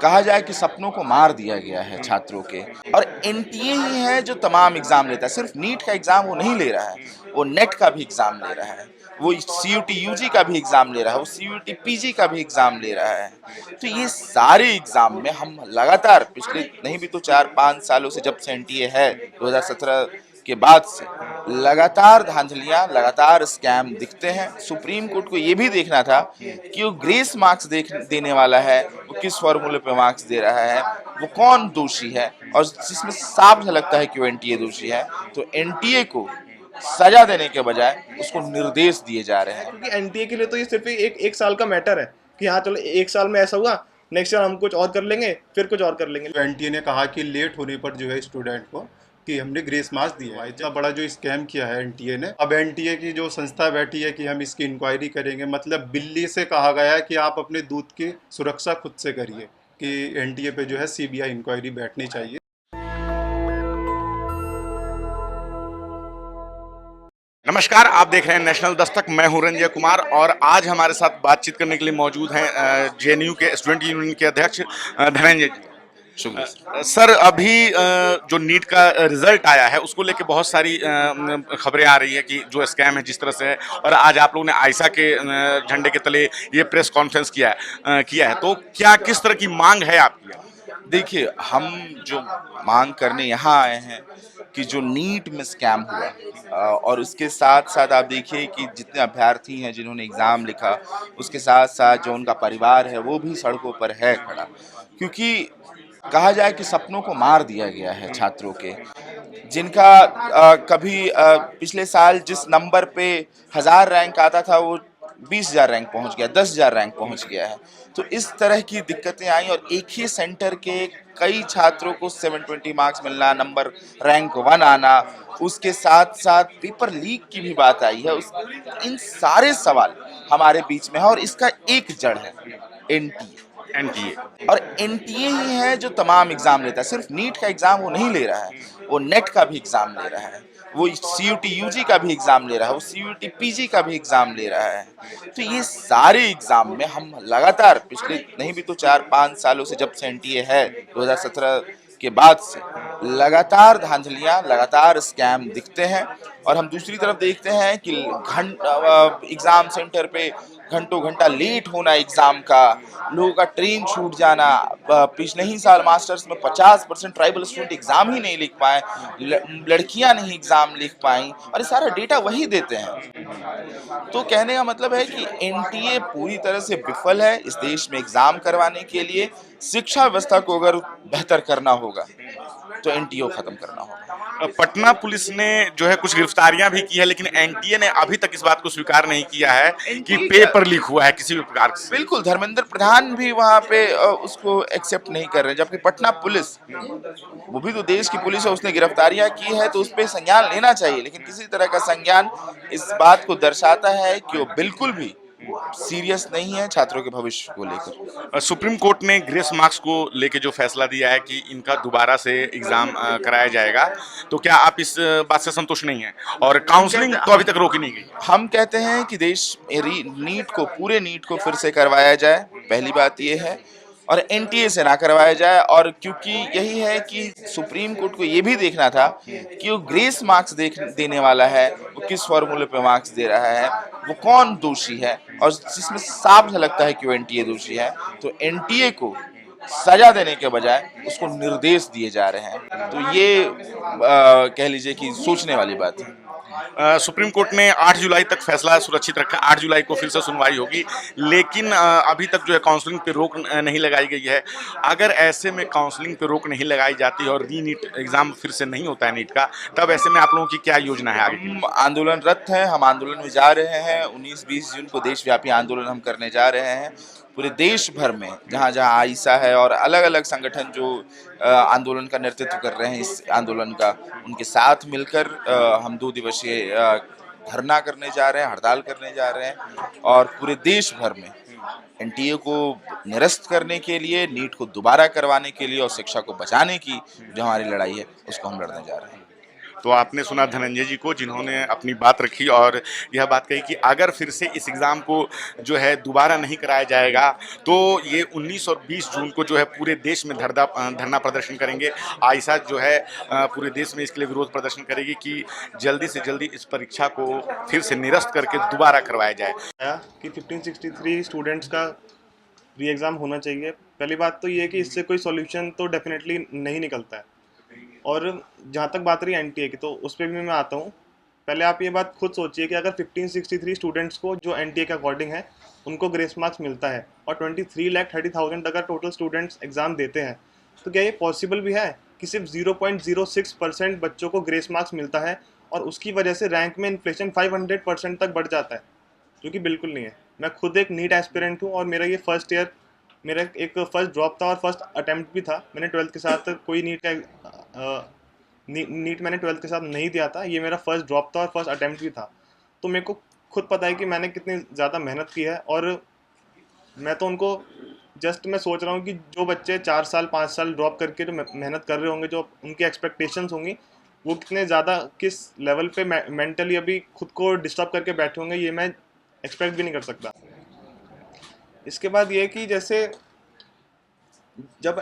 कहा जाए कि सपनों को मार दिया गया है छात्रों के। और एनटीए ही है जो तमाम एग्जाम लेता है। सिर्फ नीट का एग्जाम वो नहीं ले रहा है, वो नेट का भी एग्जाम ले रहा है, वो सीयूटी यूजी का भी एग्जाम ले रहा है, वो सीयूटी पीजी का भी एग्जाम ले रहा है। तो ये सारे एग्जाम में हम लगातार पिछले नहीं भी तो 4-5 सालों से, जब से एनटीए है 2017 के बाद से, लगातार धांधलियां, लगातार स्कैम दिखते हैं। सुप्रीम कोर्ट को ये भी देखना था कि वो ग्रेस मार्क्स देने वाला है, वो किस फॉर्मूले पे मार्क्स दे रहा है, वो कौन दोषी है, और जिसमें साफ झलकता है कि वो एनटीए दोषी है। तो एनटीए को सजा देने के बजाय उसको निर्देश दिए जा रहे हैं। क्योंकि एनटीए के लिए तो ये सिर्फ एक साल का मैटर है कि हाँ चलो एक साल में ऐसा हुआ, नेक्स्ट ईयर हम कुछ और कर लेंगे, फिर कुछ और कर लेंगे। एनटीए ने कहा कि लेट होने पर जो है स्टूडेंट को कि हमने ग्रेस मार्क्स दिया है। इतना बड़ा जो स्कैम किया है एनटीए ने, अब एनटीए की जो संस्था बैठी है कि हम इसकी इंक्वायरी करेंगे, मतलब बिल्ली से कहा गया है कि आप अपने दूध की सुरक्षा खुद से करिए, कि एनटीए पे जो है सीबीआई इंक्वायरी बैठनी चाहिए। नमस्कार, आप देख रहे हैं नेशनल दस्तक। मैं हूं रंजय कुमार और आज हमारे साथ बातचीत करने के लिए मौजूद हैं जेएनयू के स्टूडेंट यूनियन के अध्यक्ष धनंजय जी। सर, अभी जो नीट का रिजल्ट आया है उसको लेके बहुत सारी खबरें आ रही है कि जो स्कैम है जिस तरह से है, और आज आप लोगों ने आयशा के झंडे के तले ये प्रेस कॉन्फ्रेंस किया है, तो क्या किस तरह की मांग है आपकी? देखिए, हम जो मांग करने यहाँ आए हैं कि जो नीट में स्कैम हुआ, और उसके साथ साथ आप देखिए कि जितने अभ्यर्थी हैं जिन्होंने एग्ज़ाम लिखा, उसके साथ साथ जो उनका परिवार है वो भी सड़कों पर है खड़ा, क्योंकि कहा जाए कि सपनों को मार दिया गया है छात्रों के, जिनका कभी पिछले साल जिस नंबर पे 1000 रैंक आता था वो 20,000 रैंक पहुंच गया, 10,000 रैंक पहुंच गया है। तो इस तरह की दिक्कतें आई, और एक ही सेंटर के कई छात्रों को 720 मार्क्स मिलना, नंबर रैंक 1 आना, उसके साथ साथ पेपर लीक की भी बात आई है। इन सारे सवाल हमारे बीच में है, और इसका एक जड़ है एनटीए। और एनटीए ही है जो तमाम एग्जाम लेता है। सिर्फ नीट का एग्जाम वो नहीं ले रहा है, वो नेट का भी एग्जाम ले रहा है, वो सीयूटी यूजी का भी एग्जाम ले रहा है, वो सीयूटी पीजी का भी एग्जाम ले रहा है। तो ये सारे एग्जाम में हम लगातार पिछले नहीं भी तो 4-5 सालों से, जब से एनटीए है 2017 के बाद से, लगातार धांधलियां, लगातार स्कैम दिखते हैं। और हम दूसरी तरफ देखते हैं कि एग्जाम सेंटर पे घंटों घंटा लेट होना एग्जाम का, लोगों का ट्रेन छूट जाना। पिछले ही साल मास्टर्स में 50% ट्राइबल स्टूडेंट एग्जाम ही नहीं लिख पाए, लड़कियां नहीं एग्जाम लिख पाई, और ये सारा डेटा वही देते हैं। तो कहने का मतलब है कि एनटीए पूरी तरह से विफल है इस देश में एग्जाम करवाने के लिए। शिक्षा व्यवस्था को अगर बेहतर करना होगा तो एनटीए खत्म करना होगा। पटना पुलिस ने जो है कुछ गिरफ्तारियां भी की है, लेकिन एनटीए ने अभी तक इस बात को स्वीकार नहीं किया है कि पेपर लीक हुआ है किसी भी प्रकार से। बिल्कुल, धर्मेंद्र प्रधान भी वहां पे उसको एक्सेप्ट नहीं कर रहे, जबकि पटना पुलिस, वो भी तो देश की पुलिस है, उसने गिरफ्तारियां की है तो उस पर संज्ञान लेना चाहिए। लेकिन किसी तरह का संज्ञान इस बात को दर्शाता है कि वो बिल्कुल भी सीरियस नहीं है छात्रों के भविष्य को लेकर। सुप्रीम कोर्ट ने ग्रेस मार्क्स को लेके जो फैसला दिया है कि इनका दोबारा से एग्जाम कराया जाएगा, तो क्या आप इस बात से संतुष्ट नहीं हैं? और काउंसलिंग तो अभी तक रोकी नहीं गई। हम कहते हैं कि देश में नीट को, पूरे नीट को फिर से करवाया जाए, पहली बात ये है, और एनटीए से ना करवाया जाए। और क्योंकि यही है कि सुप्रीम कोर्ट को ये भी देखना था कि वो ग्रेस मार्क्स देने वाला है, वो किस फॉर्मूले पे मार्क्स दे रहा है, वो कौन दोषी है, और जिसमें साफ झलकता है कि वो एनटीए दोषी है। तो एनटीए को सजा देने के बजाय उसको निर्देश दिए जा रहे हैं। तो ये कह लीजिए कि सोचने वाली बात है। सुप्रीम कोर्ट ने 8 जुलाई तक फैसला सुरक्षित रखा। 8 जुलाई को फिर से सुनवाई होगी, लेकिन अभी तक जो है काउंसलिंग पे रोक नहीं लगाई गई है। अगर ऐसे में काउंसलिंग पे रोक नहीं लगाई जाती और री नीट एग्जाम फिर से नहीं होता है नीट का, तब ऐसे में आप लोगों की क्या योजना है आगे? हम आंदोलनरत हैं, हम आंदोलन में जा रहे हैं। 19-20 जून को देशव्यापी आंदोलन हम करने जा रहे हैं। पूरे देश भर में जहाँ जहाँ आयशा है और अलग अलग संगठन जो आंदोलन का नेतृत्व कर रहे हैं इस आंदोलन का, उनके साथ मिलकर हम 2 दिवसीय धरना करने जा रहे हैं, हड़ताल करने जा रहे हैं। और पूरे देश भर में एनटीए को निरस्त करने के लिए, नीट को दोबारा करवाने के लिए और शिक्षा को बचाने की जो हमारी लड़ाई है उसको हम लड़ने जा रहे हैं। तो आपने सुना धनंजय जी को, जिन्होंने अपनी बात रखी और यह बात कही कि अगर फिर से इस एग्ज़ाम को जो है दोबारा नहीं कराया जाएगा तो ये 19 और 20 जून को जो है पूरे देश में धरना प्रदर्शन करेंगे। आयशा जो है पूरे देश में इसके लिए विरोध प्रदर्शन करेगी कि जल्दी से जल्दी इस परीक्षा को फिर से निरस्त करके दोबारा करवाया जाए। कि 1563 स्टूडेंट्स का री एग्ज़ाम होना चाहिए। पहली बात तो ये है कि इससे कोई सॉल्यूशन तो डेफिनेटली नहीं निकलता है। और जहाँ तक बात रही एनटीए की, तो उस पर भी मैं आता हूँ। पहले आप ये बात खुद सोचिए कि अगर 1563 स्टूडेंट्स को जो एनटीए के अकॉर्डिंग है उनको ग्रेस मार्क्स मिलता है और 23,30,000 अगर टोटल स्टूडेंट्स एग्ज़ाम देते हैं, तो क्या ये पॉसिबल भी है कि सिर्फ 0.06% बच्चों को ग्रेस मार्क्स मिलता है और उसकी वजह से रैंक में इन्फ्लेशन 500% तक बढ़ जाता है, जो कि बिल्कुल नहीं है। मैं खुद एक नीट एस्पिरेंट हूँ और मेरा ये फर्स्ट ईयर, मेरा एक फर्स्ट ड्रॉप था और फर्स्ट अटैम्प्ट भी था। मैंने 12th के साथ कोई नीट मैंने 12th के साथ नहीं दिया था। ये मेरा फर्स्ट ड्रॉप था और फर्स्ट अटैम्प्ट भी था। तो मेरे को खुद पता है कि मैंने कितनी ज़्यादा मेहनत की है। और मैं तो उनको मैं सोच रहा हूँ कि जो बच्चे 4 साल 5 साल ड्रॉप करके जो मेहनत कर रहे होंगे, जो उनकी एक्सपेक्टेशंस होंगी, वो कितने ज़्यादा किस लेवल पे मेंटली अभी खुद को डिस्टर्ब करके बैठे होंगे, ये मैं एक्सपेक्ट भी नहीं कर सकता। इसके बाद ये कि जैसे जब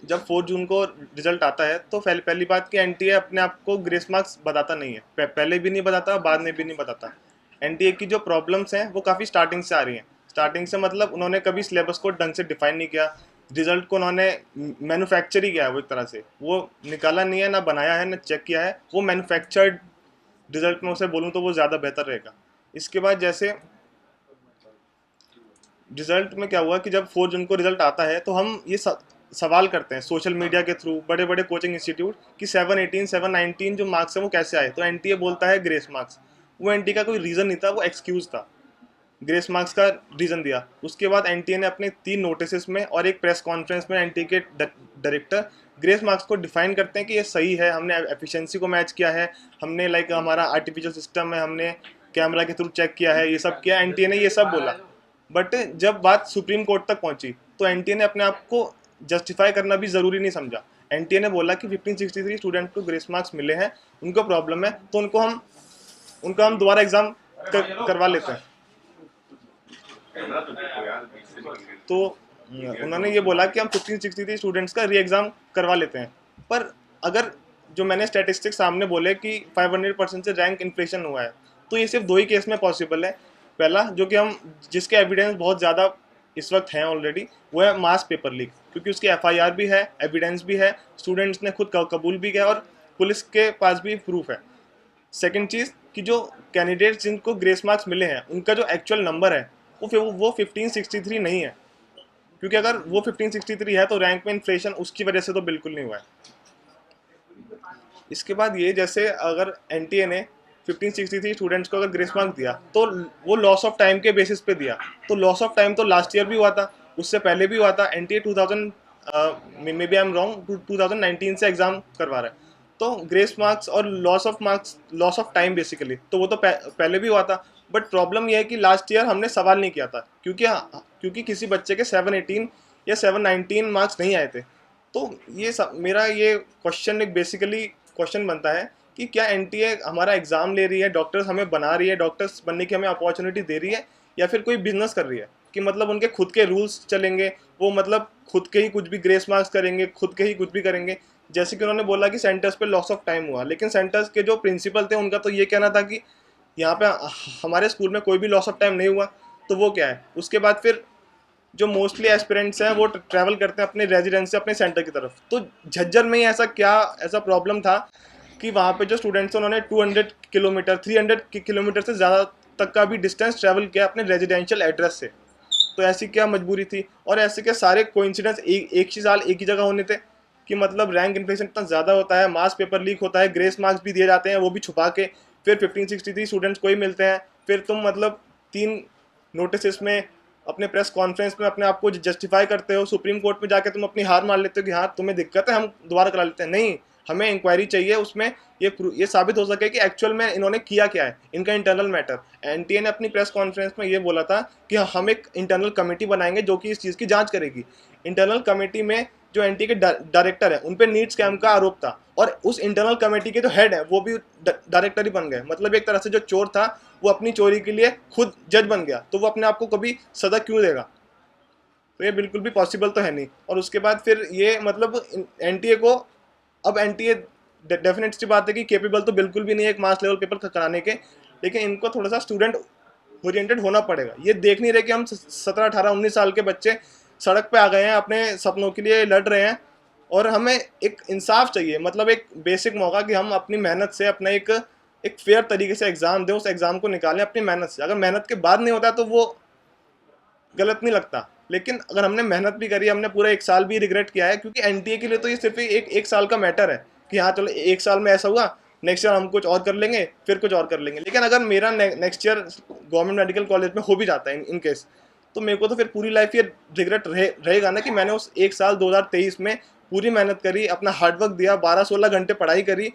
4 जून को रिजल्ट आता है तो पहली बात कि एनटीए अपने आप को ग्रेस मार्क्स बताता नहीं है। पहले भी नहीं बताता, बाद में भी नहीं बताता। एनटीए की जो प्रॉब्लम्स हैं वो काफ़ी स्टार्टिंग से आ रही हैं। स्टार्टिंग से मतलब उन्होंने कभी सिलेबस को ढंग से डिफाइन नहीं किया, रिजल्ट को उन्होंने मैन्युफैक्चर ही किया है। वो एक तरह से वो निकाला नहीं है, ना बनाया है, ना चेक किया है। वो मैन्युफैक्चर्ड रिजल्ट में उसे बोलूँ तो वो ज़्यादा बेहतर रहेगा। इसके बाद जैसे रिजल्ट में क्या हुआ कि जब 4 जून को रिजल्ट आता है तो हम ये सवाल करते हैं सोशल मीडिया के थ्रू, बड़े बड़े कोचिंग इंस्टीट्यूट, कि 718 719 जो मार्क्स हैं वो कैसे आए। तो एनटीए बोलता है ग्रेस मार्क्स। वो एनटीए का कोई रीज़न नहीं था, वो एक्सक्यूज़ था। ग्रेस मार्क्स का रीज़न दिया। उसके बाद एनटीए ने अपने 3 नोटिस में और एक प्रेस कॉन्फ्रेंस में एनटीए के डायरेक्टर ग्रेस मार्क्स को डिफाइन करते हैं कि ये सही है, हमने एफिशिएंसी को मैच किया है, हमने हमारा आर्टिफिशियल सिस्टम है, हमने कैमरा के थ्रू चेक किया है, ये सब किया। एनटीए ने ये सब बोला। बट जब बात सुप्रीम कोर्ट तक पहुंची तो एनटीए ने अपने आप को जस्टिफाई करना भी ज़रूरी नहीं समझा। एनटीए ने बोला कि 1563 स्टूडेंट को ग्रेस मार्क्स मिले हैं, उनको प्रॉब्लम है, तो उनको हम दोबारा एग्ज़ाम करवा लेते हैं। तो उन्होंने ये बोला कि हम 1563 स्टूडेंट्स का री एग्ज़ाम करवा लेते हैं। पर अगर जो मैंने स्टैटिस्टिक्स सामने बोले कि 500% से रैंक इन्फ्लेशन हुआ है, तो ये सिर्फ 2 ही केस में पॉसिबल है। पहला, जो कि जिसके एविडेंस बहुत ज़्यादा इस वक्त हैं ऑलरेडी, वो है मास पेपर लीक, क्योंकि उसकी एफआईआर भी है, एविडेंस भी है, स्टूडेंट्स ने खुद कबूल भी किया और पुलिस के पास भी प्रूफ है। सेकंड चीज़ कि जो कैंडिडेट्स जिनको ग्रेस मार्क्स मिले हैं उनका जो एक्चुअल नंबर है वो 1563 नहीं है, क्योंकि अगर वो 1563 है तो रैंक में इन्फ्लेशन उसकी वजह से तो बिल्कुल नहीं हुआ है। इसके बाद ये, जैसे अगर एनटीए ने 1563 स्टूडेंट्स को अगर ग्रेस मार्क्स दिया तो वो लॉस ऑफ टाइम के बेसिस पे दिया। तो लॉस ऑफ टाइम तो लास्ट ईयर भी हुआ था, उससे पहले भी हुआ था। NTA 2000 maybe I am wrong, 2019 से एग्जाम करवा रहा है। तो ग्रेस मार्क्स और लॉस ऑफ टाइम बेसिकली, तो वो तो पहले भी हुआ था। बट प्रॉब्लम यह है कि लास्ट ईयर हमने सवाल नहीं किया था, क्योंकि किसी बच्चे के 718 या 719 मार्क्स नहीं आए थे। तो मेरा ये क्वेश्चन एक बेसिकली क्वेश्चन बनता है कि क्या एनटीए हमारा एग्ज़ाम ले रही है, डॉक्टर्स हमें बना रही है, डॉक्टर्स बनने की हमें अपॉर्चुनिटी दे रही है, या फिर कोई बिजनेस कर रही है कि मतलब उनके खुद के रूल्स चलेंगे, वो मतलब खुद के ही कुछ भी ग्रेस मार्क्स करेंगे, खुद के ही कुछ भी करेंगे। जैसे कि उन्होंने बोला कि सेंटर्स पे लॉस ऑफ टाइम हुआ, लेकिन सेंटर्स के जो प्रिंसिपल थे उनका तो ये कहना था कि यहाँ पे हमारे स्कूल में कोई भी लॉस ऑफ टाइम नहीं हुआ। तो वो क्या है? उसके बाद फिर जो मोस्टली एस्पिरेंट्स हैं वो ट्रैवल करते हैं अपने रेजिडेंस से अपने सेंटर की तरफ। तो झज्जर में ही ऐसा प्रॉब्लम था कि वहाँ पे जो स्टूडेंट्स उन्होंने 200 किलोमीटर 300 किलोमीटर से ज़्यादा तक का भी डिस्टेंस ट्रैवल किया अपने रेजिडेंशियल एड्रेस से। तो ऐसी क्या मजबूरी थी, और ऐसे के सारे कोइंसिडेंस एक ही साल एक ही जगह होने थे कि मतलब रैंक इन्फ्लेशन इतना ज़्यादा होता है, मास पेपर लीक होता है, ग्रेस मार्क्स भी दिए जाते हैं वो भी छुपा के, फिर 1563 स्टूडेंट्स को ही मिलते हैं। फिर तुम मतलब 3 नोटिस में अपने प्रेस कॉन्फ्रेंस में अपने आप को जस्टिफाई करते हो, सुप्रीम कोर्ट में जाके तुम अपनी हार मान लेते हो कि हाँ तुम्हें दिक्कत है, हम दोबारा करा लेते हैं। नहीं, हमें इंक्वायरी चाहिए, उसमें ये साबित हो सके कि एक्चुअल में इन्होंने किया क्या है, इनका इंटरनल मैटर। एनटीए ने अपनी प्रेस कॉन्फ्रेंस में ये बोला था कि हम एक इंटरनल कमेटी बनाएंगे जो कि इस चीज़ की जांच करेगी। इंटरनल कमेटी में जो एनटीए के डायरेक्टर है उन पर नीट स्कैम का आरोप था, और उस इंटरनल कमेटी के जो हेड है वो भी डायरेक्टर ही बन गए। मतलब एक तरह से जो चोर था वो अपनी चोरी के लिए खुद जज बन गया, तो वो अपने आप को कभी सजा क्यों देगा? तो ये बिल्कुल भी पॉसिबल तो है नहीं। और उसके बाद फिर ये मतलब एनटीए को, अब एनटीए डेफिनेट सी बात है कि केपेबल तो बिल्कुल भी नहीं है एक मास लेवल पेपर कराने के, लेकिन इनको थोड़ा सा स्टूडेंट ओरिएंटेड होना पड़ेगा। ये देख नहीं रहे कि हम 17, 18, 19 साल के बच्चे सड़क पे आ गए हैं, अपने सपनों के लिए लड़ रहे हैं, और हमें एक इंसाफ चाहिए, मतलब एक बेसिक मौका कि हम अपनी मेहनत से अपना एक फेयर तरीके से एग्ज़ाम दें, उस एग्ज़ाम को निकालें अपनी मेहनत से। अगर मेहनत के बाद नहीं होता तो वो गलत नहीं लगता, लेकिन अगर हमने मेहनत भी करी, हमने पूरा 1 साल भी रिग्रेट किया है, क्योंकि एनटीए के लिए तो ये सिर्फ एक साल का मैटर है कि हाँ चलो 1 साल में ऐसा हुआ, नेक्स्ट ईयर हम कुछ और कर लेंगे, फिर कुछ और कर लेंगे। लेकिन अगर मेरा next year government medical college में हो भी जाता है इन केस, तो मेरे को तो फिर पूरी लाइफ ये रिग्रेट रहेगा ना कि मैंने उस 1 साल 2023 में पूरी मेहनत करी, अपना हार्डवर्क दिया, 12-16 घंटे पढ़ाई करी,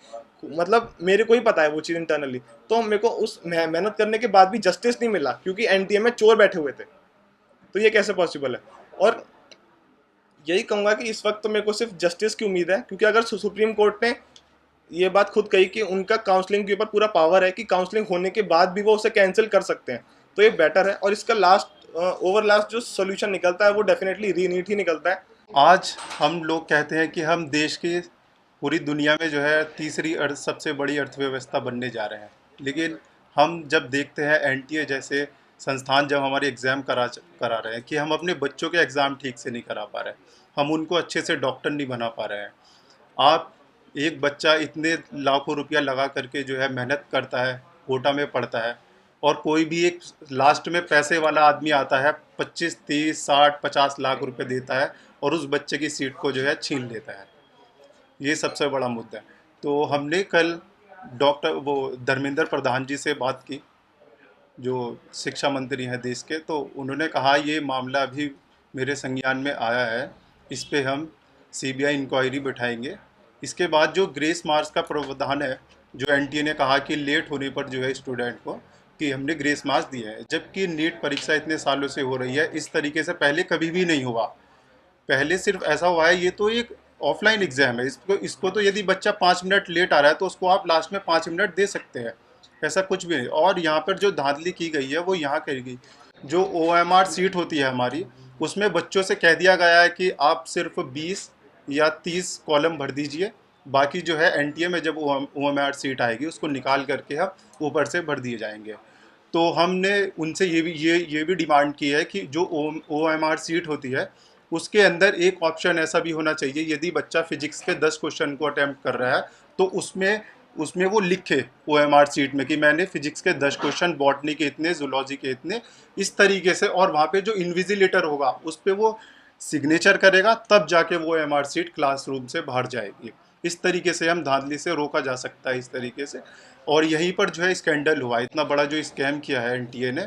मतलब मेरे को ही पता है वो चीज़ इंटरनली, तो मेरे को उस मेहनत करने के बाद भी जस्टिस नहीं मिला क्योंकि एनटीए में चोर बैठे हुए थे। तो ये कैसे पॉसिबल है? और यही कहूँगा कि इस वक्त तो मेरे को सिर्फ जस्टिस की उम्मीद है, क्योंकि अगर सुप्रीम कोर्ट ने ये बात खुद कही कि उनका काउंसलिंग के ऊपर पूरा पावर है कि काउंसलिंग होने के बाद भी वो उसे कैंसिल कर सकते हैं, तो ये बेटर है। और इसका लास्ट जो सोल्यूशन निकलता है वो डेफिनेटली रीनीट ही निकलता है। आज हम लोग कहते हैं कि हम देश की पूरी दुनिया में जो है तीसरी सबसे बड़ी अर्थव्यवस्था बनने जा रहे हैं, लेकिन हम जब देखते हैं एनटीए जैसे संस्थान जब हमारे एग्ज़ाम करा रहे हैं कि हम अपने बच्चों के एग्ज़ाम ठीक से नहीं करा पा रहे हैं, हम उनको अच्छे से डॉक्टर नहीं बना पा रहे हैं। आप एक बच्चा इतने लाखों रुपया लगा करके जो है मेहनत करता है, कोटा में पढ़ता है, और कोई भी एक लास्ट में पैसे वाला आदमी आता है 25, 30, 60, 50 लाख रुपए देता है और उस बच्चे की सीट को जो है छीन लेता है। ये सबसे बड़ा मुद्दा है। तो हमने कल धर्मेंद्र प्रधान जी से बात की, जो शिक्षा मंत्री हैं देश के, तो उन्होंने कहा ये मामला अभी मेरे संज्ञान में आया है, इस पे हम सीबीआई इंक्वायरी बिठाएंगे। इसके बाद जो ग्रेस मार्क्स का प्रावधान है, जो एनटीए ने कहा कि लेट होने पर जो है स्टूडेंट को कि हमने ग्रेस मार्क्स दिए हैं, जबकि नीट परीक्षा इतने सालों से हो रही है, इस तरीके से पहले कभी भी नहीं हुआ। पहले सिर्फ ऐसा हुआ है, ये तो एक ऑफलाइन एग्ज़ाम है, इसको तो यदि बच्चा 5 मिनट लेट आ रहा है तो उसको आप लास्ट में 5 मिनट दे सकते हैं, ऐसा कुछ भी नहीं। और यहाँ पर जो धांधली की गई है वो यहाँ करी गई, जो OMR सीट होती है हमारी, उसमें बच्चों से कह दिया गया है कि आप सिर्फ 20 या 30 कॉलम भर दीजिए, बाकी जो है एनटीए में जब OMR सीट आएगी उसको निकाल करके हम ऊपर से भर दिए जाएंगे। तो हमने उनसे ये भी डिमांड की है कि जो OMR सीट होती है उसके अंदर एक ऑप्शन ऐसा भी होना चाहिए, यदि बच्चा फिजिक्स के 10 क्वेश्चन को अटैम्प्ट कर रहा है तो उसमें वो लिखे OMR सीट में कि मैंने फिजिक्स के 10 क्वेश्चन, बॉटनी के इतने, जूलॉजी के इतने, इस तरीके से। और वहाँ पे जो इन्विजिलेटर होगा उस पर वो सिग्नेचर करेगा, तब जाके वो OMR सीट क्लासरूम से बाहर जाएगी। इस तरीके से हम धांधली से रोका जा सकता है, इस तरीके से। और यहीं पर जो है स्कैंडल हुआ, इतना बड़ा जो स्कैम किया है एनटीए ने,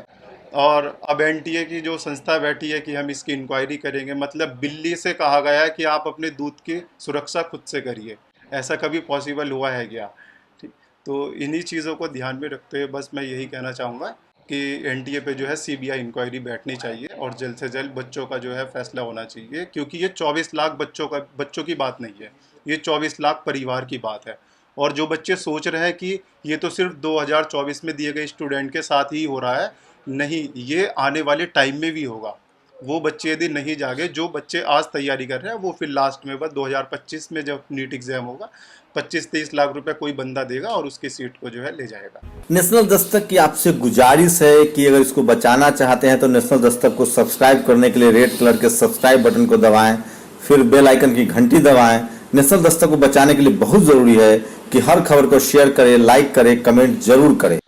और अब एनटीए की जो संस्था बैठी है कि हम इसकी इंक्वायरी करेंगे, मतलब बिल्ली से कहा गया है कि आप अपने दूध की सुरक्षा खुद से करिए। ऐसा कभी पॉसिबल हुआ है क्या? ठीक, तो इन्हीं चीज़ों को ध्यान में रखते हुए बस मैं यही कहना चाहूँगा कि एनटीए पे जो है सीबीआई इंक्वायरी बैठनी चाहिए और जल्द से जल्द बच्चों का जो है फैसला होना चाहिए, क्योंकि ये 24 लाख बच्चों की बात नहीं है, ये 24 लाख परिवार की बात है। और जो बच्चे सोच रहे हैं कि ये तो सिर्फ 2024 में दिए गए स्टूडेंट के साथ ही हो रहा है, नहीं, ये आने वाले टाइम में भी होगा। वो बच्चे यदि नहीं जागे, जो बच्चे आज तैयारी कर रहे हैं, वो फिर लास्ट में बस 2025 में जब नीट एग्जाम होगा 25-30 लाख रुपए कोई बंदा देगा और उसकी सीट को जो है ले जाएगा। नेशनल दस्तक की आपसे गुजारिश है कि अगर इसको बचाना चाहते हैं तो नेशनल दस्तक को सब्सक्राइब करने के लिए रेड कलर के सब्सक्राइब बटन को दबाएं, फिर बेल आइकन की घंटी दबाएं। नेशनल दस्तक को बचाने के लिए बहुत ज़रूरी है कि हर खबर को शेयर करें, लाइक करें, कमेंट जरूर करें।